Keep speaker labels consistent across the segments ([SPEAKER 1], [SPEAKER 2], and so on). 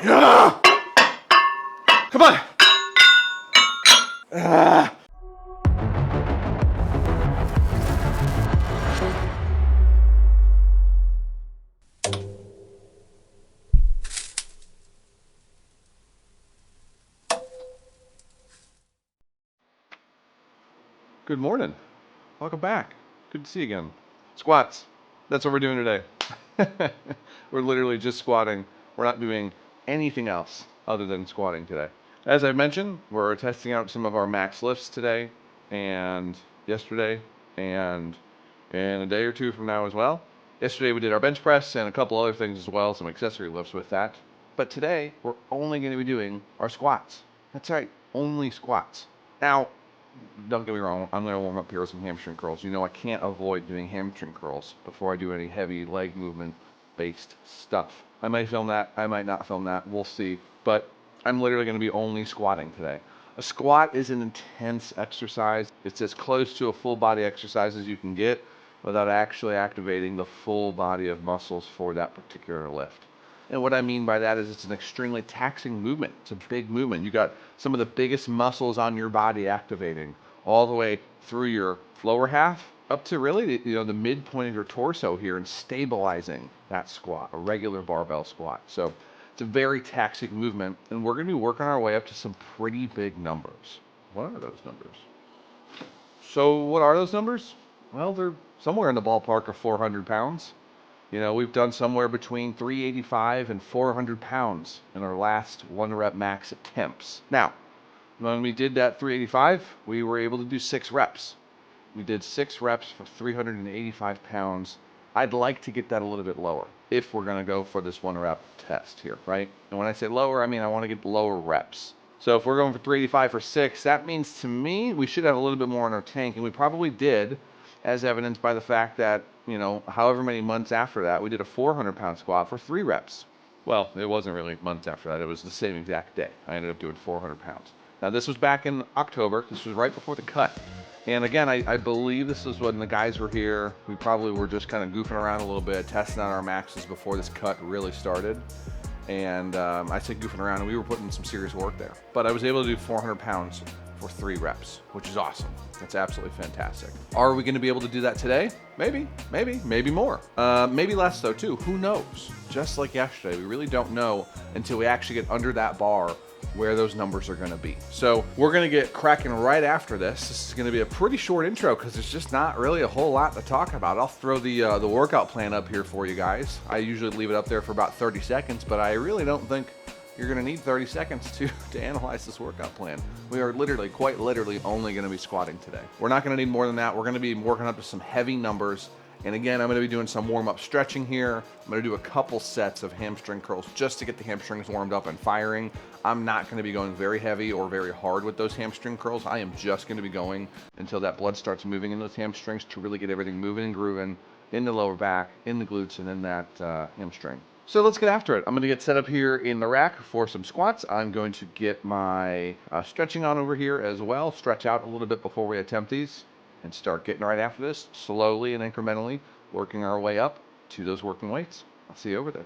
[SPEAKER 1] Yeah! Come on! Ah. Good morning. Welcome back. Good to see you again. Squats. That's what we're doing today. We're literally just squatting. We're not doing anything else other than squatting today. As I mentioned, we're testing out some of our max lifts today and yesterday and in a day or two from now as well. Yesterday we did our bench press and a couple other things as well, some accessory lifts with that. But today we're only going to be doing our squats. That's right, only squats. Now, don't get me wrong, I'm going to warm up here with some hamstring curls. You know I can't avoid doing hamstring curls before I do any heavy leg movement based stuff. I might film that, I might not film that, we'll see. But I'm literally going to be only squatting today. A squat is an intense exercise. It's as close to a full body exercise as you can get without actually activating the full body of muscles for that particular lift. And what I mean by that is it's an extremely taxing movement. It's a big movement. You got some of the biggest muscles on your body activating all the way through your lower half up to really the midpoint of your torso here and stabilizing that squat, a regular barbell squat. So it's a very taxing movement, and we're going to be working our way up to some pretty big numbers. What are those numbers? So what are those numbers? Well, they're somewhere in the ballpark of 400 pounds. We've done somewhere between 385 and 400 pounds in our last one rep max attempts. Now, when we did that 385, we were able to do 6 reps. We did 6 reps for 385 pounds. I'd like to get that a little bit lower if we're going to go for this one rep test here, right? And when I say lower, I mean I want to get lower reps. So if we're going for 385 for 6, that means to me we should have a little bit more in our tank, and we probably did, as evidenced by the fact that, however many months after that, we did a 400-pound squat for 3 reps. Well, it wasn't really months after that. It was the same exact day. I ended up doing 400 pounds. Now, this was back in October. This was right before the cut. And again, I believe this was when the guys were here. We probably were just kind of goofing around a little bit, testing out our maxes before this cut really started. And I said goofing around, and we were putting some serious work there. But I was able to do 400 pounds for 3 reps, which is awesome. That's absolutely fantastic. Are we going to be able to do that today? Maybe more. Maybe less though too. Who knows? Just like yesterday, we really don't know until we actually get under that bar where those numbers are going to be. So we're going to get cracking right after this. This is going to be a pretty short intro because there's just not really a whole lot to talk about. I'll throw the workout plan up here for you guys. I usually leave it up there for about 30 seconds, but I really don't think you're going to need 30 seconds to analyze this workout plan. We are quite literally only going to be squatting today. We're not going to need more than that. We're going to be working up to some heavy numbers. And again, I'm going to be doing some warm-up stretching here. I'm going to do a couple sets of hamstring curls just to get the hamstrings warmed up and firing. I'm not going to be going very heavy or very hard with those hamstring curls. I am just going to be going until that blood starts moving in those hamstrings to really get everything moving and grooving in the lower back, in the glutes, and in that hamstring. So let's get after it. I'm going to get set up here in the rack for some squats. I'm going to get my stretching on over here as well, stretch out a little bit before we attempt these, and start getting right after this, slowly and incrementally, working our way up to those working weights. I'll see you over there.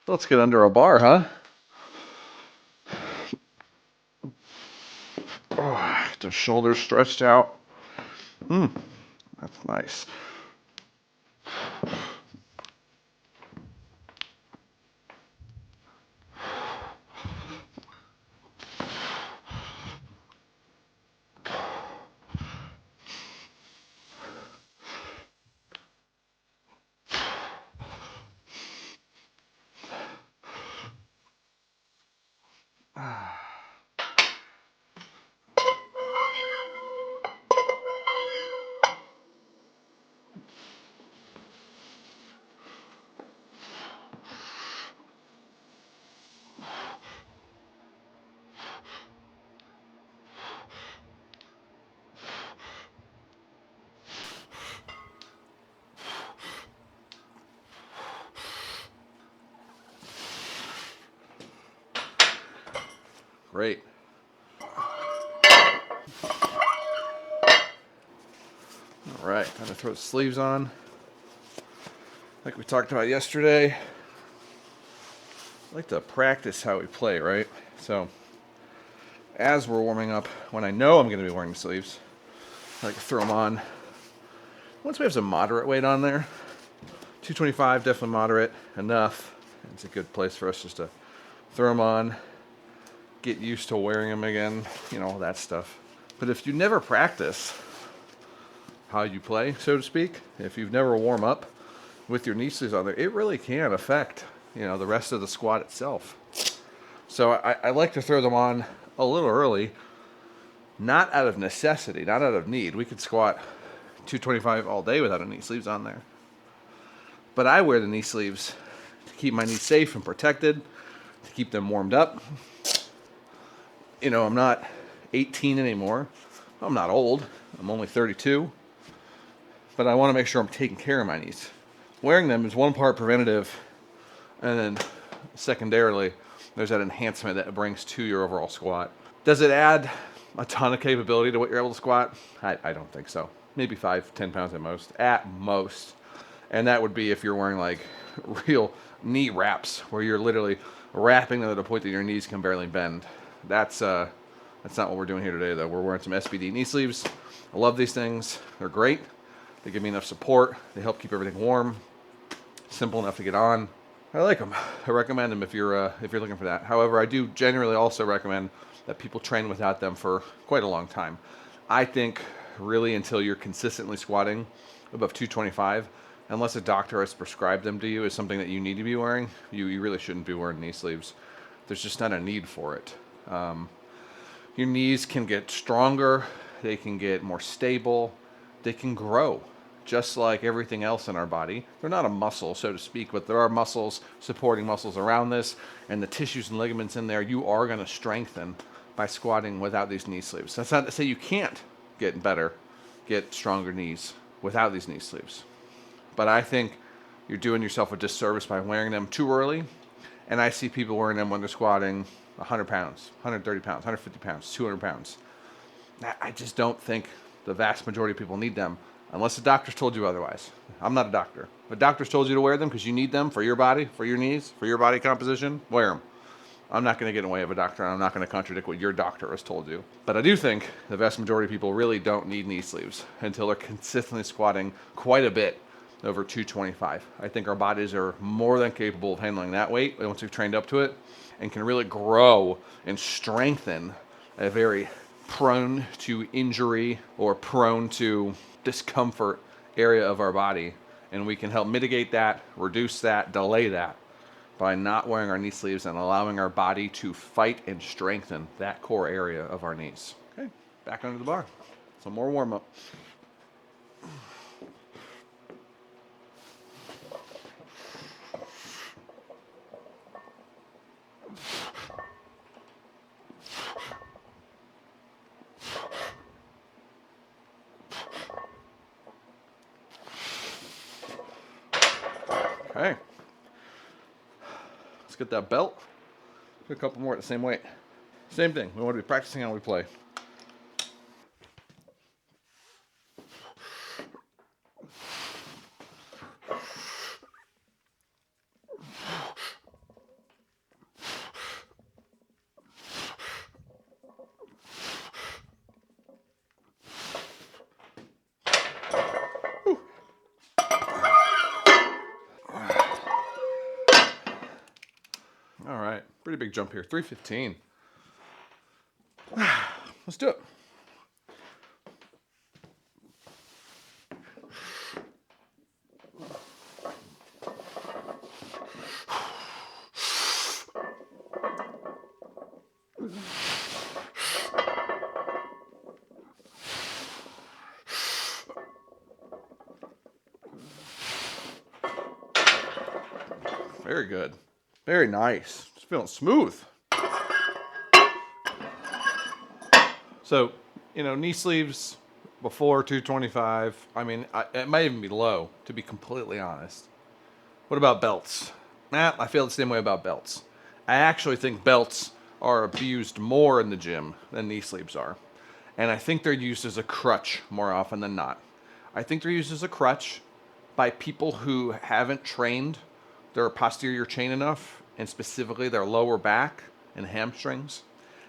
[SPEAKER 1] Let's get under a bar, huh? Oh, the shoulders stretched out. Hmm, that's nice. Great. All right, time to throw the sleeves on. Like we talked about yesterday, I like to practice how we play, right? So, as we're warming up, when I know I'm going to be wearing the sleeves, I like to throw them on. Once we have some moderate weight on there, 225, definitely moderate enough. It's a good place for us just to throw them on, get used to wearing them again, all that stuff. But if you never practice how you play, so to speak, if you've never warm up with your knee sleeves on there, it really can affect, the rest of the squat itself. So I like to throw them on a little early, not out of necessity, not out of need. We could squat 225 all day without any knee sleeves on there. But I wear the knee sleeves to keep my knees safe and protected, to keep them warmed up. I'm not 18 anymore. I'm not old. I'm only 32. But I want to make sure I'm taking care of my knees. Wearing them is one part preventative, and then secondarily, there's that enhancement that it brings to your overall squat. Does it add a ton of capability to what you're able to squat? I don't think so. Maybe 5-10 pounds at most. At most. And that would be if you're wearing like real knee wraps, where you're literally wrapping them to the point that your knees can barely bend. That's not what we're doing here today, though. We're wearing some SBD knee sleeves. I love these things. They're great. They give me enough support. They help keep everything warm. Simple enough to get on. I like them. I recommend them if you're looking for that. However, I do generally also recommend that people train without them for quite a long time. I think really until you're consistently squatting above 225, unless a doctor has prescribed them to you as something that you need to be wearing, you really shouldn't be wearing knee sleeves. There's just not a need for it. Your knees can get stronger, they can get more stable, they can grow, just like everything else in our body. They're not a muscle, so to speak, but there are muscles, supporting muscles around this, and the tissues and ligaments in there you are going to strengthen by squatting without these knee sleeves. That's not to say you can't get stronger knees without these knee sleeves. But I think you're doing yourself a disservice by wearing them too early. And I see people wearing them when they're squatting 100 pounds, 130 pounds, 150 pounds, 200 pounds. I just don't think the vast majority of people need them, unless the doctor's told you otherwise. I'm not a doctor. If a doctor's told you to wear them because you need them for your body, for your knees, for your body composition, wear them. I'm not going to get in the way of a doctor, and I'm not going to contradict what your doctor has told you. But I do think the vast majority of people really don't need knee sleeves until they're consistently squatting quite a bit over 225. I think our bodies are more than capable of handling that weight once we've trained up to it, and can really grow and strengthen a very prone to injury or prone to discomfort area of our body. And we can help mitigate that, reduce that, delay that by not wearing our knee sleeves and allowing our body to fight and strengthen that core area of our knees. Okay, back under the bar. Some more warm up. Okay. Let's get that belt. Do a couple more at the same weight. Same thing. We want to be practicing how we play. Pretty big jump here. 315. Let's do it. Very good. Very nice. It's feeling smooth. So, knee sleeves before 225. I mean, it might even be low, to be completely honest. What about belts? I feel the same way about belts. I actually think belts are abused more in the gym than knee sleeves are. And I think they're used as a crutch more often than not. I think they're used as a crutch by people who haven't trained their posterior chain enough, and specifically their lower back and hamstrings,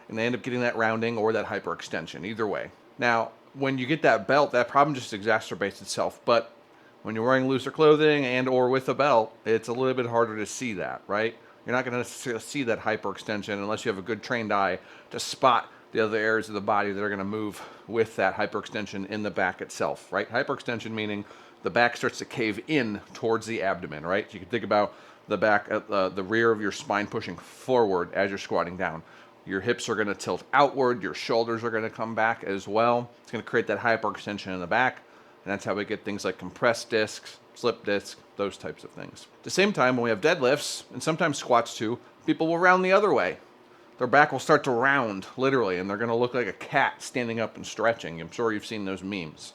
[SPEAKER 1] and they end up getting that rounding or that hyperextension, either way. Now, when you get that belt, that problem just exacerbates itself, but when you're wearing looser clothing and or with a belt, it's a little bit harder to see that, right? You're not going to necessarily see that hyperextension unless you have a good trained eye to spot the other areas of the body that are going to move with that hyperextension in the back itself, right? Hyperextension meaning the back starts to cave in towards the abdomen, right? You can think about the back, the rear of your spine pushing forward as you're squatting down. Your hips are going to tilt outward. Your shoulders are going to come back as well. It's going to create that hyperextension in the back. And that's how we get things like compressed discs, slip discs, those types of things. At the same time, when we have deadlifts, and sometimes squats too, people will round the other way. Their back will start to round, literally, and they're going to look like a cat standing up and stretching. I'm sure you've seen those memes.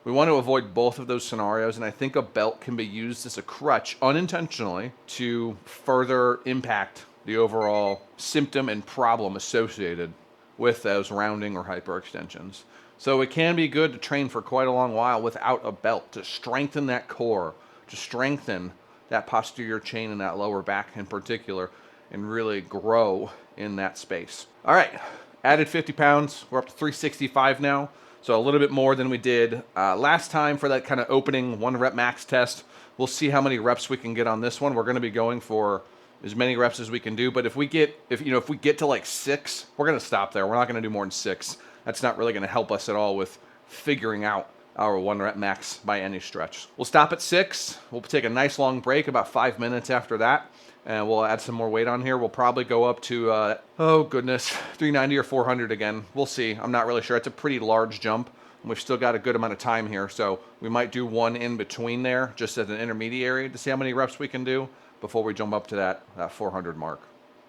[SPEAKER 1] We want to avoid both of those scenarios, and I think a belt can be used as a crutch unintentionally to further impact the overall symptom and problem associated with those rounding or hyperextensions. So it can be good to train for quite a long while without a belt to strengthen that core, to strengthen that posterior chain and that lower back in particular, and really grow in that space. All right, added 50 pounds. We're up to 365 now. So a little bit more than we did last time for that kind of opening 1 rep max test. We'll see how many reps we can get on this one. We're going to be going for as many reps as we can do. But if we get to like 6, we're going to stop there. We're not going to do more than 6. That's not really going to help us at all with figuring out our 1 rep max by any stretch. We'll stop at 6. We'll take a nice long break, about 5 minutes after that. And we'll add some more weight on here. We'll probably go up to, 390 or 400 again. We'll see. I'm not really sure. It's a pretty large jump. And we've still got a good amount of time here. So we might do one in between there, just as an intermediary to see how many reps we can do before we jump up to that 400 mark.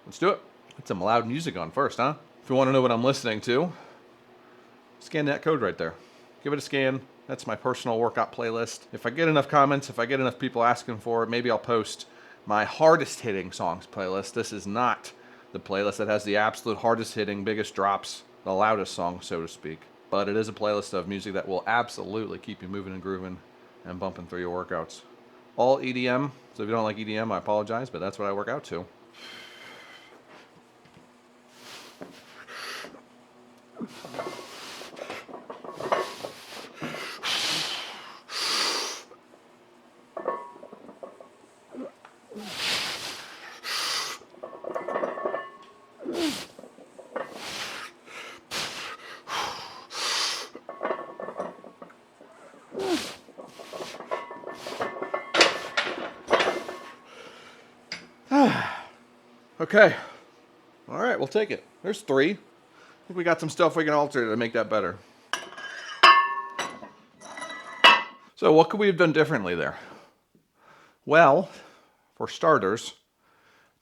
[SPEAKER 1] Let's do it. Put some loud music on first, huh? If you want to know what I'm listening to, scan that code right there. Give it a scan. That's my personal workout playlist. If I get enough comments, if I get enough people asking for it, maybe I'll post my hardest hitting songs playlist. This is not the playlist that has the absolute hardest hitting, biggest drops, the loudest songs, so to speak. But it is a playlist of music that will absolutely keep you moving and grooving and bumping through your workouts. All EDM, so if you don't like EDM, I apologize, but that's what I work out to. Okay. All right, we'll take it. There's 3. I think we got some stuff we can alter to make that better. So what could we have done differently there? Well, for starters,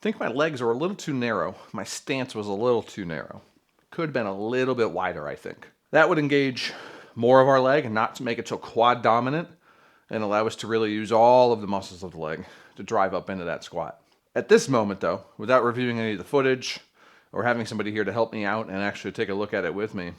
[SPEAKER 1] I think my legs are a little too narrow. My stance was a little too narrow. Could have been a little bit wider, I think. That would engage more of our leg and not to make it so quad dominant and allow us to really use all of the muscles of the leg to drive up into that squat. At this moment, though, without reviewing any of the footage or having somebody here to help me out and actually take a look at it with me,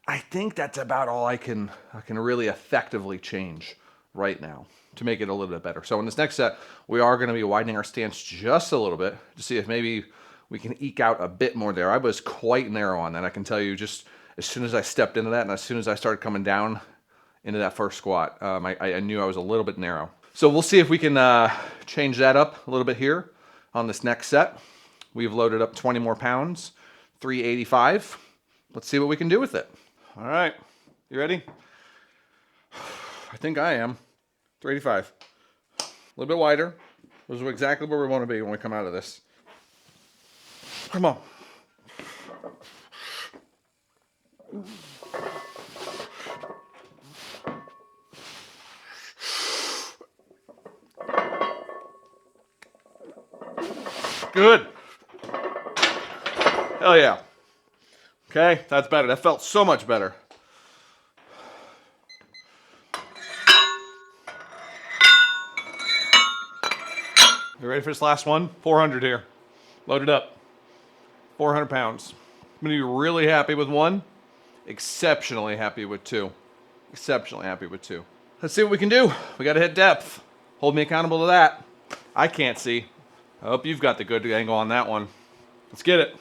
[SPEAKER 1] I think that's about all I can really effectively change right now to make it a little bit better. So in this next set, we are going to be widening our stance just a little bit to see if maybe we can eke out a bit more there. I was quite narrow on that. I can tell you just as soon as I stepped into that and as soon as I started coming down into that first squat, I knew I was a little bit narrow. So we'll see if we can change that up a little bit here on this next set. We've loaded up 20 more pounds, 385. Let's see what we can do with it. All right, you ready? I think I am. 385. A little bit wider. This is exactly where we want to be when we come out of this. Come on. Good. Hell yeah. Okay, that's better. That felt so much better. You ready for this last one? 400 here. Load it up. 400 pounds. I'm going to be really happy with one. Exceptionally happy with two. Exceptionally happy with two. Let's see what we can do. We got to hit depth. Hold me accountable to that. I can't see. I hope you've got the good angle on that one. Let's get it.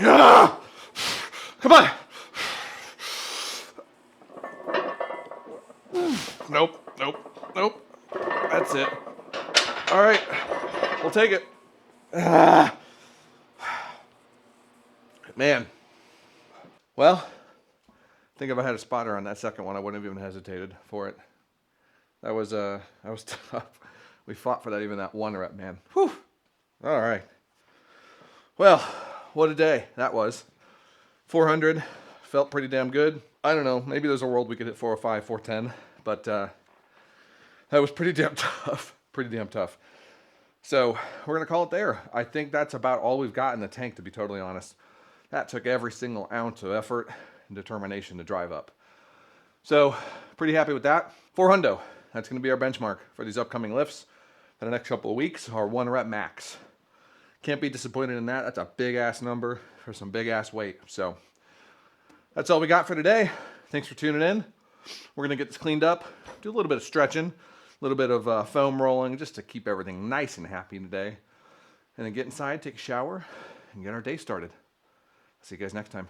[SPEAKER 1] Yeah! Come on. Nope, nope, nope. That's it. All right, we'll take it. Man. Well, I think if I had a spotter on that second one, I wouldn't have even hesitated for it. That was tough. We fought for that, even that one rep, man. Whew. All right. Well, what a day that was. 400 felt pretty damn good. I don't know. Maybe there's a world we could hit 405, 410, but that was pretty damn tough. Pretty damn tough. So we're gonna call it there. I think that's about all we've got in the tank, to be totally honest. That took every single ounce of effort and determination to drive up. So pretty happy with that. 400. That's gonna be our benchmark for these upcoming lifts for the next couple of weeks. Our 1 rep max. Can't be disappointed in that. That's a big ass number for some big ass weight. So that's all we got for today. Thanks for tuning in. We're gonna get this cleaned up, do a little bit of stretching, a little bit of foam rolling, just to keep everything nice and happy today. And then get inside, take a shower, and get our day started. See you guys next time.